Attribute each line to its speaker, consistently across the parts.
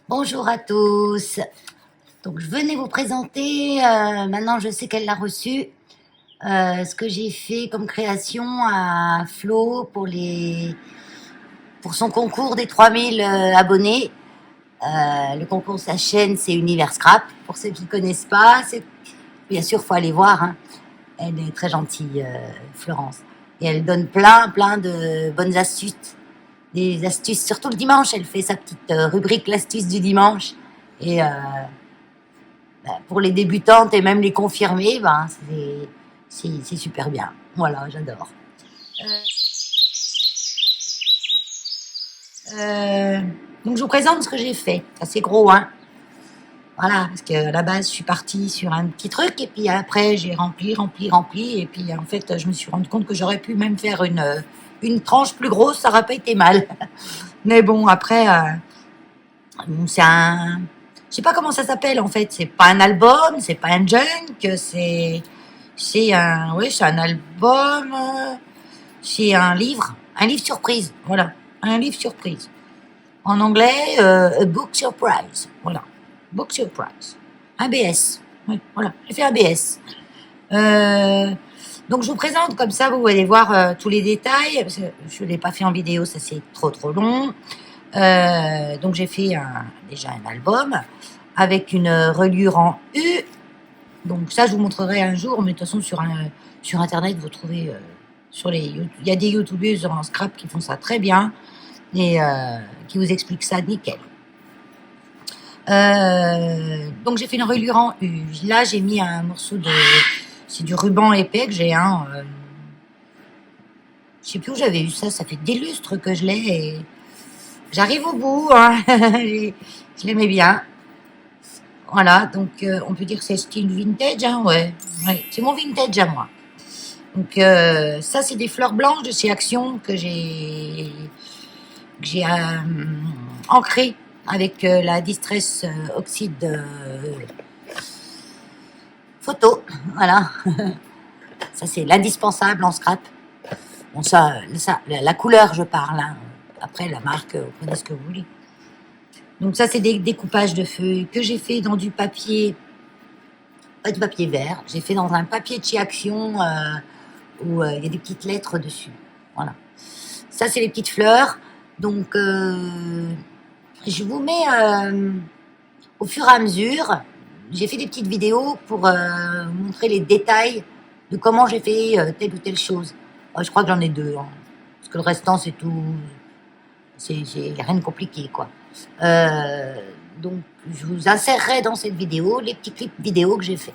Speaker 1: Bonjour à tous. Donc, je venais vous présenter, maintenant je sais qu'elle l'a reçu, ce que j'ai fait comme création à Flo pour son concours des 3000 abonnés. Le concours de sa chaîne, c'est Univers Scrap. Pour ceux qui ne connaissent pas, bien sûr, faut aller voir, hein. Elle est très gentille, Florence. Et elle donne plein de bonnes astuces. Des astuces, surtout le dimanche, elle fait sa petite rubrique l'astuce du dimanche. Et pour les débutantes et même les confirmées, c'est super bien. Voilà, j'adore. Euh, donc je vous présente ce que j'ai fait. C'est assez gros, hein. Voilà, parce qu'à la base, je suis partie sur un petit truc et puis après, j'ai rempli. Et puis en fait, je me suis rendu compte que j'aurais pu même faire une tranche plus grosse, ça n'aurait pas été mal. Mais bon, après, c'est un. Je sais pas comment ça s'appelle en fait. C'est pas un album, c'est pas un junk, c'est un. Oui, c'est un album. C'est un livre surprise. Voilà, un livre surprise. En anglais, a book surprise. Voilà, book surprise. Un BS. Oui, voilà, j'ai fait un BS. Euh, donc je vous présente comme ça, vous allez voir tous les détails. Parce que je ne l'ai pas fait en vidéo, ça c'est trop long. Donc j'ai fait déjà un album avec une reliure en U. Donc ça, je vous montrerai un jour, mais de toute façon sur Internet, vous trouvez il y a des youtubeuses en scrap qui font ça très bien et qui vous expliquent ça nickel. Donc j'ai fait une reliure en U. Là, j'ai mis un morceau c'est du ruban épais que j'ai un. Je sais plus où j'avais eu ça. Ça fait des lustres que je l'ai. Et j'arrive au bout. Hein. Je l'aimais bien. Voilà, donc on peut dire que c'est style vintage, hein, ouais. Ouais, c'est mon vintage à moi. Donc ça, c'est des fleurs blanches de chez Action que j'ai ancré avec la Distress Oxyde photo. Voilà, ça c'est l'indispensable en scrap. Bon, la couleur, je parle. Hein. Après, la marque, vous prenez ce que vous voulez. Donc ça, c'est des découpages de feuilles que j'ai fait dans du papier. Pas du papier vert. J'ai fait dans un papier de chez Action où il y a des petites lettres dessus. Voilà. Ça, c'est les petites fleurs. Donc, je vous mets au fur et à mesure. J'ai fait des petites vidéos pour montrer les détails de comment j'ai fait telle ou telle chose. Je crois que j'en ai deux. Hein, parce que le restant, c'est tout. C'est rien de compliqué, quoi. Donc, je vous insérerai dans cette vidéo les petits clips vidéo que j'ai fait.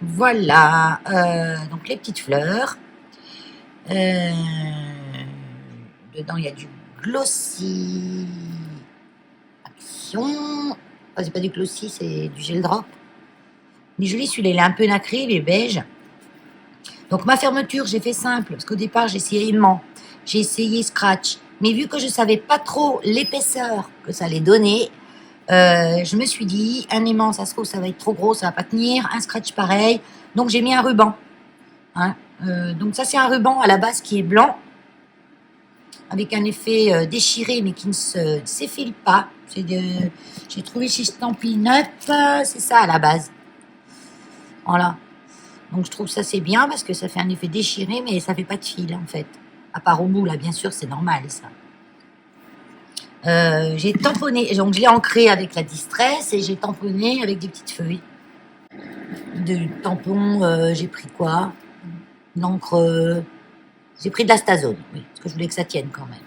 Speaker 1: Voilà, donc les petites fleurs. Dedans, il y a du Glossy Action. Oh, c'est pas du Glossy, c'est du gel drop. Il est joli celui-là, il est un peu nacré, il est beige. Donc ma fermeture, j'ai fait simple, parce qu'au départ, j'ai essayé aimant, j'ai essayé scratch. Mais vu que je savais pas trop l'épaisseur que ça allait donner, je me suis dit, un aimant, ça se trouve, ça va être trop gros, ça va pas tenir. Un scratch pareil. Donc j'ai mis un ruban. Hein. Donc ça, c'est un ruban à la base qui est blanc, avec un effet déchiré, mais qui ne s'effile pas. J'ai trouvé chez Stampin' Up, c'est ça à la base. Voilà. Donc je trouve ça c'est bien parce que ça fait un effet déchiré, mais ça fait pas de fil en fait. À part au bout, là, bien sûr, c'est normal ça. J'ai tamponné, donc je l'ai ancré avec la Distress et j'ai tamponné avec des petites feuilles. De tampon, j'ai pris quoi? L'encre. J'ai pris de la Stazone, oui, parce que je voulais que ça tienne quand même.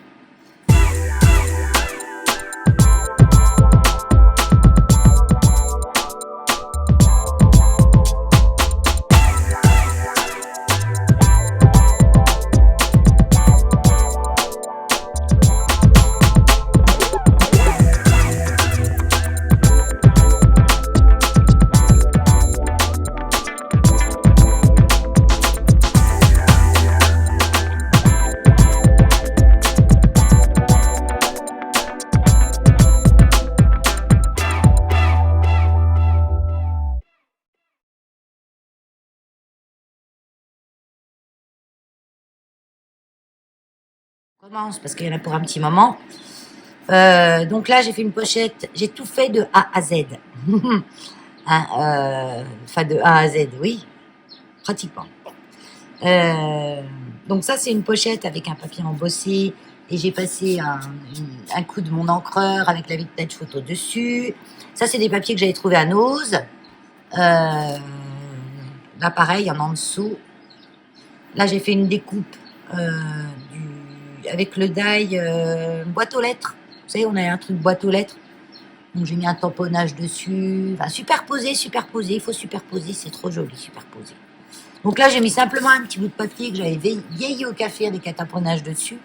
Speaker 1: On commence parce qu'il y en a pour un petit moment. Donc là, j'ai fait une pochette. J'ai tout fait de A à Z. Hein, enfin, de A à Z, oui, pratiquement. Euh, donc ça, c'est une pochette avec un papier embossé. Et j'ai passé un coup de mon encreur avec la vintage photo dessus. Ça, c'est des papiers que j'avais trouvés à Nose. Là, pareil, en dessous. Là, j'ai fait une découpe avec le die boîte aux lettres. Vous savez, on a un truc boîte aux lettres. Donc, j'ai mis un tamponnage dessus. Enfin, superposé, superposé. Il faut superposer, c'est trop joli, superposé. Donc là, j'ai mis simplement un petit bout de papier que j'avais vieilli au café avec un tamponnage dessus.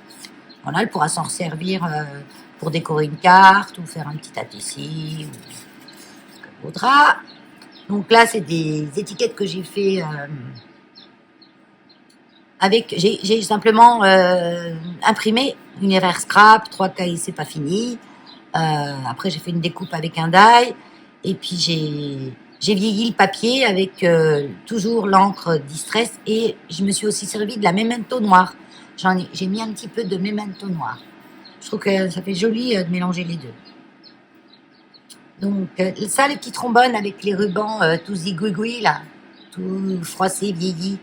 Speaker 1: Voilà, elle pourra s'en servir pour décorer une carte ou faire un petit adhésif ou ce qu'elle voudra. Donc là, c'est des étiquettes que j'ai fait avec. J'ai simplement imprimé une erreur scrap, 3 cahiers, c'est pas fini. Après, j'ai fait une découpe avec un die. Et puis, j'ai vieilli le papier avec toujours l'encre Distress. Et je me suis aussi servi de la Memento noire. J'ai mis un petit peu de Memento noir. Je trouve que ça fait joli de mélanger les deux. Donc, ça, les petits trombones avec les rubans tout zigouigoui, là, tout froissé, vieilli.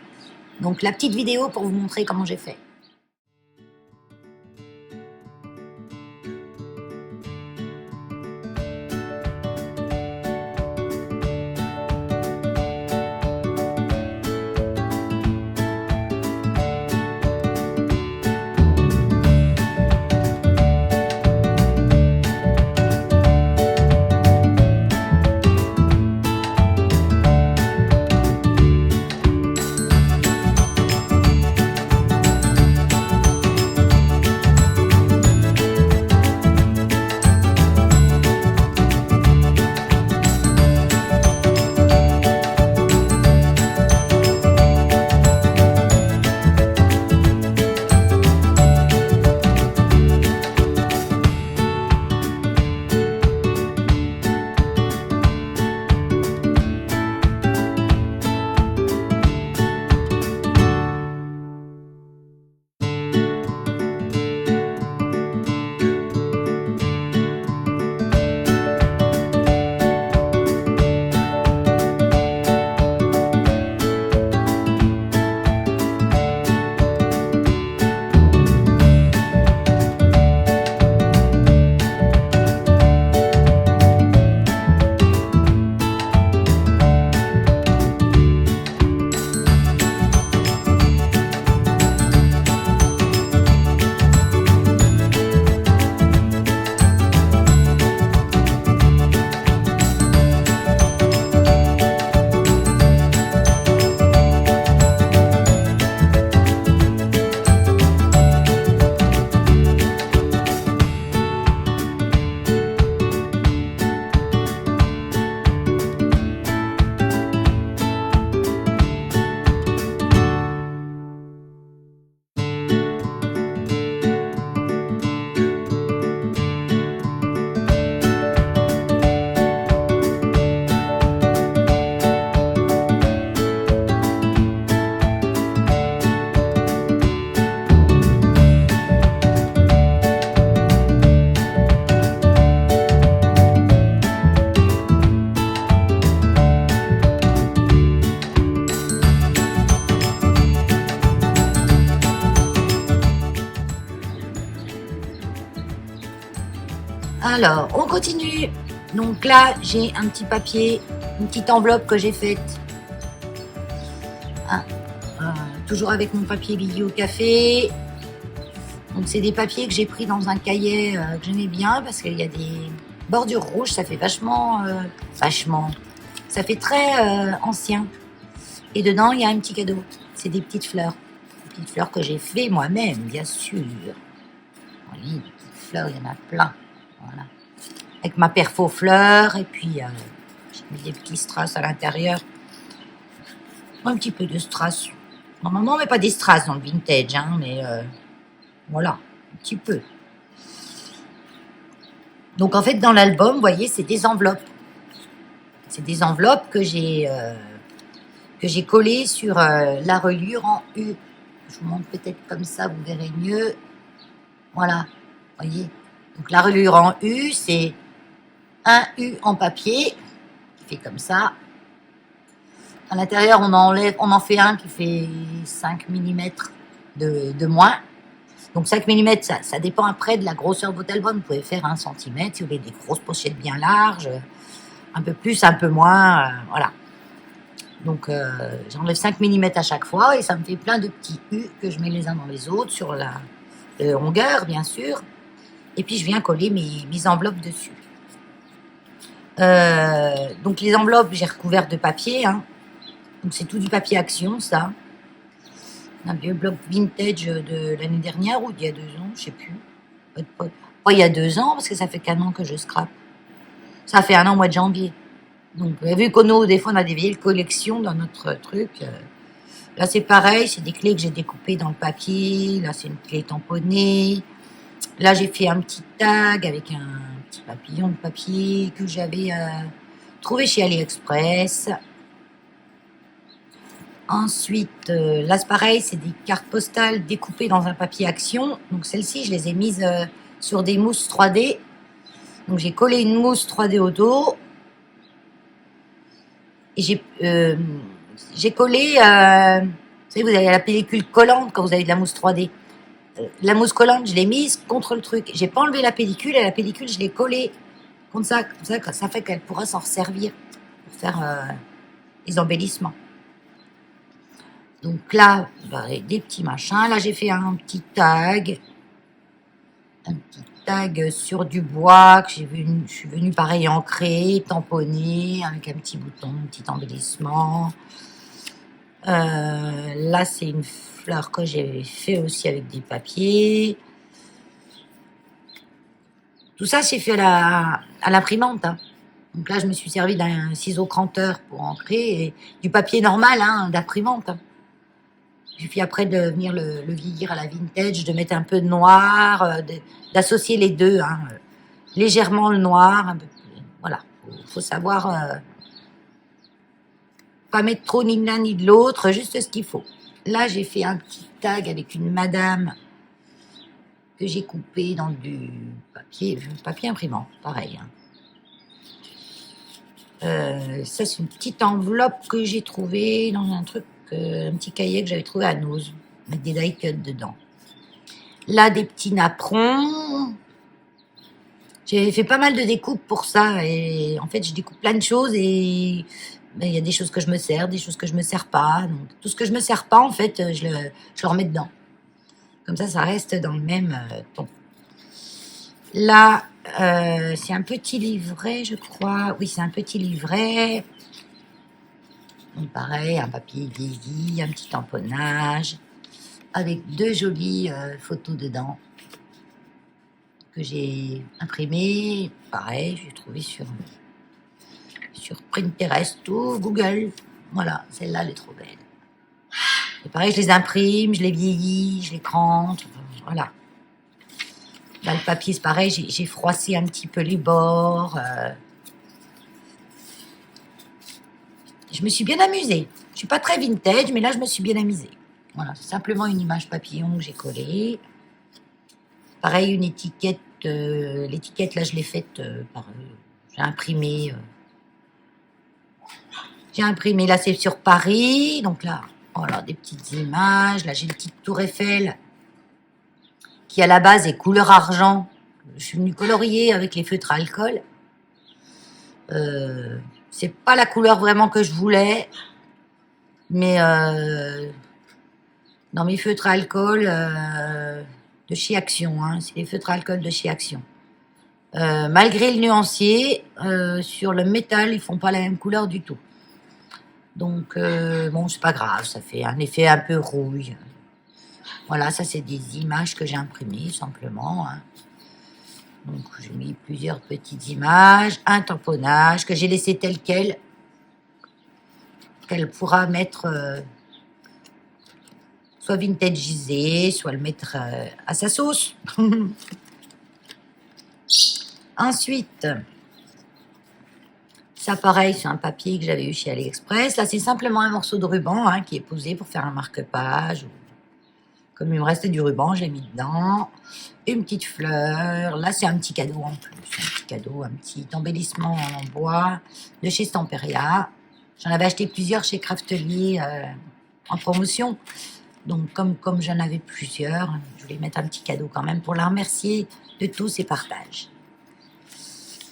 Speaker 1: Donc, la petite vidéo pour vous montrer comment j'ai fait. Alors, on continue. Donc là, j'ai un petit papier, une petite enveloppe que j'ai faite. Hein, toujours avec mon papier Billy au café. Donc c'est des papiers que j'ai pris dans un cahier que j'aimais bien parce qu'il y a des bordures rouges. Ça fait vachement. Ça fait très ancien. Et dedans, il y a un petit cadeau. C'est des petites fleurs. Des petites fleurs que j'ai fait moi-même, bien sûr. Oui, des petites fleurs, il y en a plein. Voilà. Avec ma perfo fleurs, et puis j'ai mis des petits strass à l'intérieur. Un petit peu de strass. Normalement, on met pas des strass dans le vintage, hein, mais voilà, un petit peu. Donc en fait, dans l'album, vous voyez, c'est des enveloppes. C'est des enveloppes que j'ai collées sur la reliure en U. Je vous montre peut-être comme ça, vous verrez mieux. Voilà, voyez. Donc la reliure en U, c'est un U en papier, qui fait comme ça. À l'intérieur, on en fait un qui fait 5 mm de moins. Donc 5 mm, ça dépend après de la grosseur de votre album. Vous pouvez faire 1 cm si vous voulez des grosses pochettes bien larges, un peu plus, un peu moins, voilà. Donc j'enlève 5 mm à chaque fois et ça me fait plein de petits U que je mets les uns dans les autres sur la longueur, bien sûr. Et puis je viens coller mes enveloppes dessus. Donc les enveloppes, j'ai recouvert de papier, hein. Donc c'est tout du papier action, ça. Un vieux bloc vintage de l'année dernière ou d'il y a 2 ans, je sais plus. Pas il y a 2 ans, parce que ça fait qu'1 an que je scrape. Ça fait 1 an au mois de janvier. Donc vu qu'on des fois on a des vieilles collections dans notre truc. Là c'est pareil, c'est des clés que j'ai découpées dans le papier. Là c'est une clé tamponnée. Là j'ai fait un petit tag avec un petit papillon de papier que j'avais trouvé chez AliExpress. Ensuite, là c'est pareil, c'est des cartes postales découpées dans un papier action. Donc celles-ci, je les ai mises sur des mousses 3D. Donc j'ai collé une mousse 3D au dos. Et j'ai collé, vous savez, vous avez la pellicule collante quand vous avez de la mousse 3D. La mousse collante, je l'ai mise contre le truc. J'ai pas enlevé la pellicule et la pellicule, je l'ai collée contre ça. Comme ça fait qu'elle pourra s'en servir pour faire les embellissements. Donc là, des petits machins. Là, j'ai fait un petit tag. Un petit tag sur du bois que je suis venue pareil ancrer, tamponner avec un petit bouton, un petit embellissement. Là, c'est une fleur que j'ai fait aussi avec des papiers. Tout ça, c'est fait à l'imprimante, hein. Donc là, je me suis servi d'un ciseau cranteur pour ancrer et du papier normal, hein, d'imprimante. Il suffit après de venir le vieillir à la vintage, de mettre un peu de noir, d'associer les deux, hein, légèrement le noir. Un peu, voilà, faut savoir pas mettre trop ni de l'un ni de l'autre, juste ce qu'il faut. Là, j'ai fait un petit tag avec une madame que j'ai coupé dans du papier imprimant, pareil, hein. Ça, c'est une petite enveloppe que j'ai trouvée dans un truc, un petit cahier que j'avais trouvé à Nose, avec des die cuts dedans. Là, des petits napperons. J'ai fait pas mal de découpes pour ça, et en fait, je découpe plein de choses, et il y a des choses que je me sers, des choses que je me sers pas. Donc, tout ce que je me sers pas, en fait, je le remets dedans. Comme ça reste dans le même ton. Là, c'est un petit livret, je crois. Oui, c'est un petit livret. Donc, pareil, un papier vieilli, un petit tamponnage, avec 2 jolies photos dedans que j'ai imprimées. Pareil, j'ai trouvé sur Pinterest ou Google. Voilà, celle-là, elle est trop belle. Et pareil, je les imprime, je les vieillis, je les crante. Voilà. Là, le papier, c'est pareil, j'ai froissé un petit peu les bords. Je me suis bien amusée. Je suis pas très vintage, mais là, je me suis bien amusée. Voilà, c'est simplement une image papillon que j'ai collée. Pareil, une étiquette. L'étiquette, là, je l'ai faite j'ai imprimé. Là, c'est sur Paris. Donc là, voilà, des petites images. Là, j'ai une petite tour Eiffel qui, à la base, est couleur argent. Je suis venue colorier avec les feutres à alcool. C'est pas la couleur vraiment que je voulais. Mais dans mes feutres à alcool de chez Action, hein, c'est les feutres à alcool de chez Action. Malgré le nuancier, sur le métal, ils font pas la même couleur du tout. Donc, bon, c'est pas grave, ça fait un effet un peu rouille. Voilà, ça, c'est des images que j'ai imprimées, simplement, hein. Donc, j'ai mis plusieurs petites images, un tamponnage que j'ai laissé tel quel, qu'elle pourra mettre soit vintagisé, soit le mettre à sa sauce. Ensuite, ça, pareil, c'est un papier que j'avais eu chez AliExpress. Là, c'est simplement un morceau de ruban, hein, qui est posé pour faire un marque-page Comme il me restait du ruban, je l'ai mis dedans. Une petite fleur. Là, c'est un petit cadeau en plus. Un petit cadeau, un petit embellissement en bois de chez Stamperia. J'en avais acheté plusieurs chez Craftelier en promotion. Donc, comme j'en avais plusieurs, je voulais mettre un petit cadeau quand même pour la remercier de tous ses partages.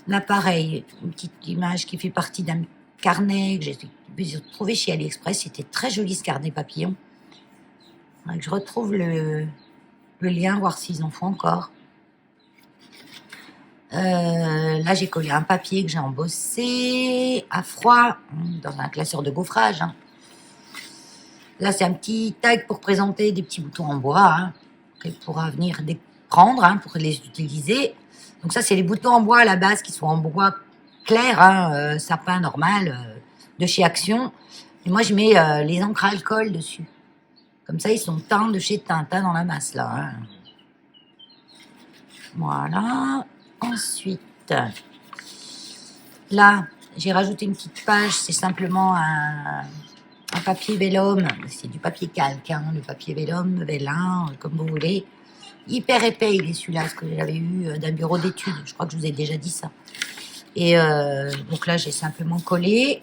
Speaker 1: Là, pareil, une petite image qui fait partie d'un carnet que j'ai trouvé chez AliExpress. C'était très joli ce carnet papillon. Donc, je retrouve le lien, voir s'ils en font encore. Là, j'ai collé un papier que j'ai embossé à froid dans un classeur de gaufrage. Là, c'est un petit tag pour présenter des petits boutons en bois qu'elle pourra venir prendre pour les utiliser. Donc ça, c'est les boutons en bois à la base qui sont en bois clair, sapin normal de chez Action. Et moi, je mets les encres à alcool dessus. Comme ça, ils sont teints de chez Tintin dans la masse, là. Voilà. Ensuite, là, j'ai rajouté une petite page. C'est simplement un papier vélum. C'est du papier calque, le papier vélum, vélin, comme vous voulez. Hyper épais, il est celui-là, ce que j'avais eu d'un bureau d'études. Je crois que je vous ai déjà dit ça. Et donc là, j'ai simplement collé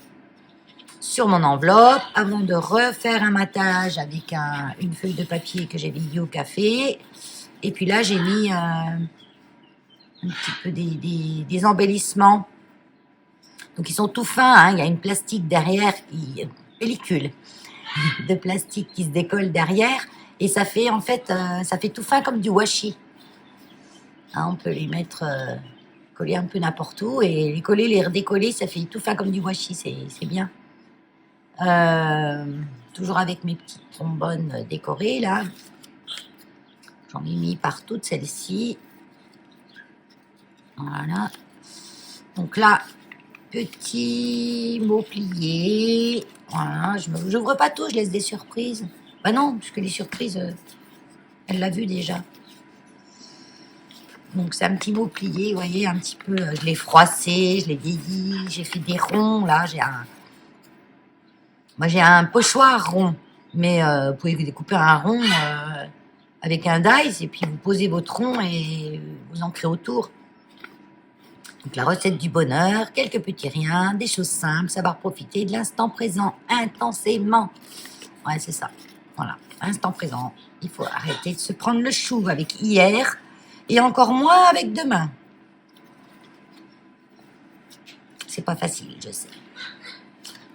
Speaker 1: sur mon enveloppe avant de refaire un matage avec une feuille de papier que j'ai vidée au café. Et puis là, j'ai mis un petit peu des embellissements. Donc ils sont tout fins. Il y a une plastique derrière, pellicule de plastique qui se décolle derrière. Et ça fait en fait, ça fait tout fin comme du washi. On peut les mettre, coller un peu n'importe où et les coller, les redécoller, ça fait tout fin comme du washi, c'est bien. Toujours avec mes petites trombones décorées là. J'en ai mis partout de celles-ci. Voilà. Donc là, petit mot plié. Voilà, j'ouvre pas tout, je laisse des surprises. Bah non, puisque les surprises, elle l'a vu déjà. Donc c'est un petit mot plié, vous voyez, un petit peu, je l'ai froissé, je l'ai vieilli, j'ai fait des ronds, là, moi j'ai un pochoir rond, mais vous pouvez découper un rond avec un dice, et puis vous posez votre rond et vous ancrez autour. Donc la recette du bonheur, quelques petits riens, des choses simples, savoir profiter de l'instant présent intensément. Ouais, c'est ça, voilà, instant présent. Il faut arrêter de se prendre le chou avec hier, et encore moins avec demain. C'est pas facile, je sais.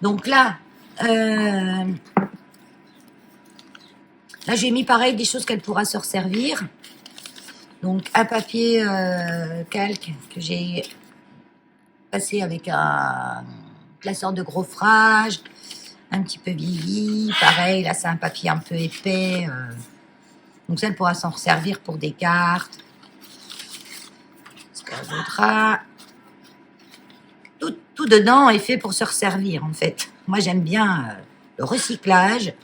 Speaker 1: Donc là, j'ai mis pareil des choses qu'elle pourra se resservir. Donc un papier calque que j'ai passé avec un classeur de gaufrage, un petit peu vieilli. Pareil, là c'est un papier un peu épais. Donc ça, elle pourra s'en resservir pour des cartes. Ce qu'elle voudra. Tout dedans est fait pour se resservir, en fait. Moi, j'aime bien le recyclage. Il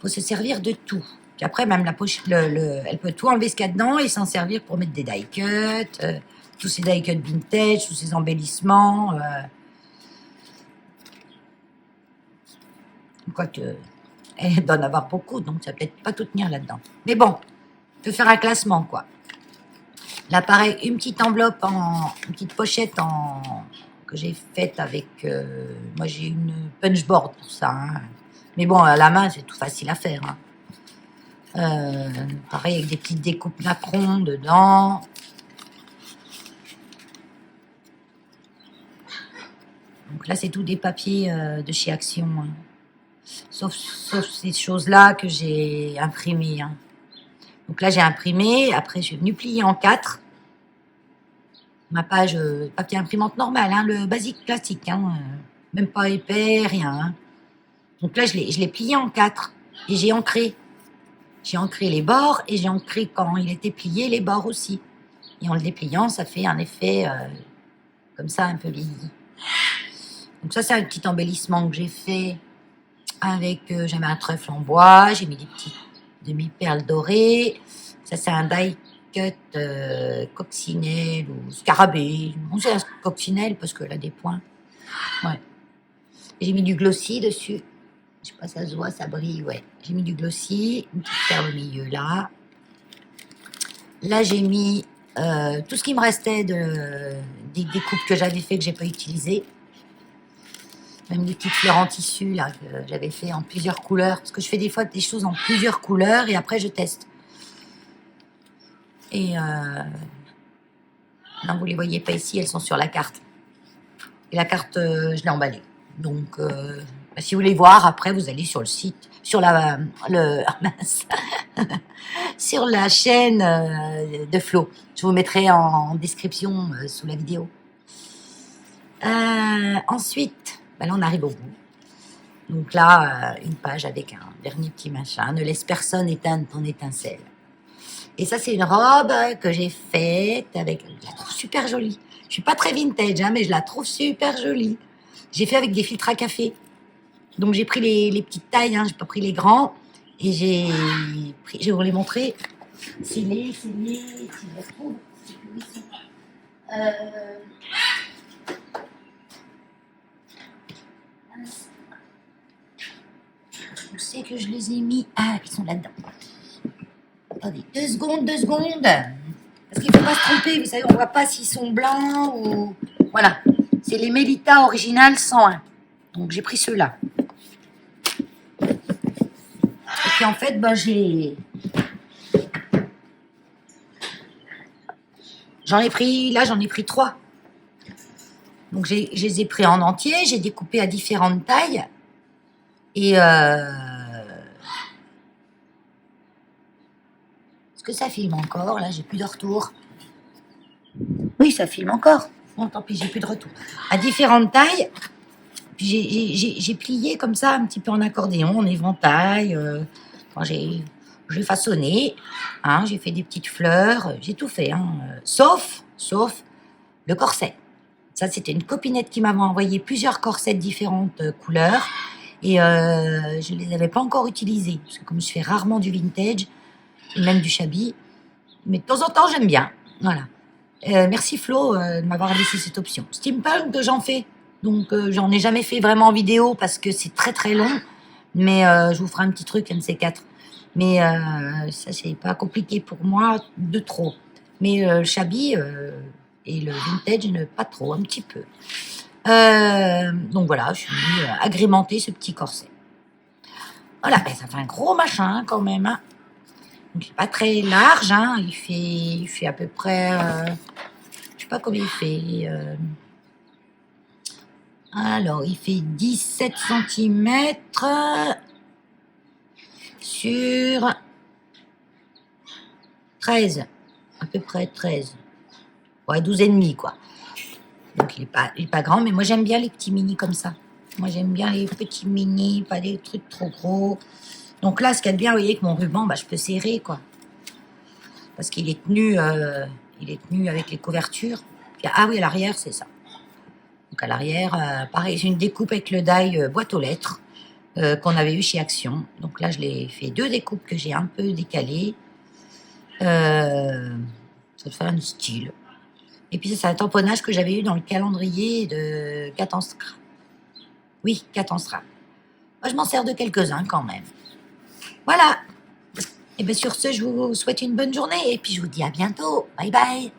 Speaker 1: faut se servir de tout. Puis après, même la poche, elle peut tout enlever ce qu'il y a dedans et s'en servir pour mettre des die cuts, tous ces die cuts vintage, tous ces embellissements. Quoique, elle doit en avoir beaucoup, donc ça va peut-être pas tout tenir là-dedans. Mais bon, on peut faire un classement, quoi. Là, pareil, une petite enveloppe, une petite pochette que j'ai faite avec... moi, j'ai une punchboard pour ça. Mais bon, à la main, c'est tout facile à faire. Pareil, avec des petites découpes Macron dedans. Donc là, c'est tout des papiers de chez Action. Sauf ces choses-là que j'ai imprimées. Donc là, j'ai imprimé. Après, je suis venue plier en 4. Ma page papier imprimante normale, le basique classique, même pas épais, rien. Donc là, je l'ai plié en 4 et j'ai ancré. J'ai ancré les bords et j'ai ancré quand il était plié les bords aussi. Et en le dépliant, ça fait un effet comme ça, un peu vieilli. Donc ça, c'est un petit embellissement que j'ai fait avec, j'avais un trèfle en bois, j'ai mis des petites demi-perles dorées. Ça, c'est un die cut coccinelle ou scarabée. On sait un coccinelle parce qu'elle a des points. Ouais. Et j'ai mis du glossy dessus. Je sais pas, ça se voit, ça brille, ouais. J'ai mis du glossy, une petite perle au milieu là. Là, j'ai mis tout ce qui me restait des coupes que j'avais fait, que j'ai pas utilisées. Même des petites fleurs en tissu là, que j'avais fait en plusieurs couleurs. Parce que je fais des fois des choses en plusieurs couleurs et après je teste. Et non, vous les voyez pas ici, elles sont sur la carte. Et la carte, je l'ai emballée. Donc, si vous voulez voir, après, vous allez sur le site, sur mince. Sur la chaîne de Flo. Je vous mettrai en description sous la vidéo. Ensuite, là, on arrive au bout. Donc là, une page avec un dernier petit machin. Ne laisse personne éteindre ton étincelle. Et ça, c'est une robe que j'ai faite avec... Je la trouve super jolie. Je suis pas très vintage, hein, mais je la trouve super jolie. J'ai fait avec des filtres à café. Donc j'ai pris les petites tailles, hein, j'ai pas pris les grands. Et je vais vous les montrer. Si je les retrouve. Où c'est que je les ai mis? Ah, ils sont là-dedans. Attendez, 2 secondes. Parce qu'il ne faut pas se tromper, vous savez, on ne voit pas s'ils sont blancs ou... Voilà, c'est les Melita Original 101. Donc j'ai pris ceux-là. Et puis en fait, j'en ai pris 3. Donc je les ai pris en entier, j'ai découpé à différentes tailles. Et est-ce que ça filme encore? Là, j'ai plus de retour. Oui, ça filme encore. Bon, tant pis, j'ai plus de retour. À différentes tailles. Puis j'ai plié comme ça, un petit peu en accordéon, en éventail. J'ai façonné. Hein, j'ai fait des petites fleurs. J'ai tout fait. Hein, sauf le corset. Ça, c'était une copinette qui m'avait envoyé plusieurs corsets de différentes couleurs. Et je ne les avais pas encore utilisés. Parce que comme je fais rarement du vintage, et même du shabby, mais de temps en temps, j'aime bien. Voilà. Merci Flo de m'avoir laissé cette option. Steampunk, j'en fais. Donc, j'en ai jamais fait vraiment en vidéo parce que c'est très très long. Mais je vous ferai un petit truc, un de ces 4. Mais ça, c'est pas compliqué pour moi de trop. Mais le shabby et le vintage, pas trop, un petit peu. Donc voilà, je suis venue agrémenter ce petit corset. Voilà, ben, ça fait un gros machin quand même. Hein. Donc, il n'est pas très large. Hein. Il fait à peu près... je sais pas combien il fait. Alors, il fait 17 cm sur 13. À peu près 13. Ouais, 12,5 quoi. Donc, il est pas grand, mais moi, j'aime bien les petits mini comme ça. Moi, j'aime bien les petits mini, pas des trucs trop gros. Donc là, ce qu'il y a de bien, vous voyez, que mon ruban, je peux serrer, quoi. Parce qu'il est tenu avec les couvertures. Puis, ah oui, à l'arrière, c'est ça. Donc à l'arrière, pareil, j'ai une découpe avec le die boîte aux lettres qu'on avait eu chez Action. Donc là, je l'ai fait 2 découpes que j'ai un peu décalées. Ça fait un style. Et puis ça, c'est un tamponnage que j'avais eu dans le calendrier de Catenstrat. Oui, Catenstrat. Moi, je m'en sers de quelques-uns quand même. Voilà. Et bien sur ce, je vous souhaite une bonne journée et puis je vous dis à bientôt. Bye bye.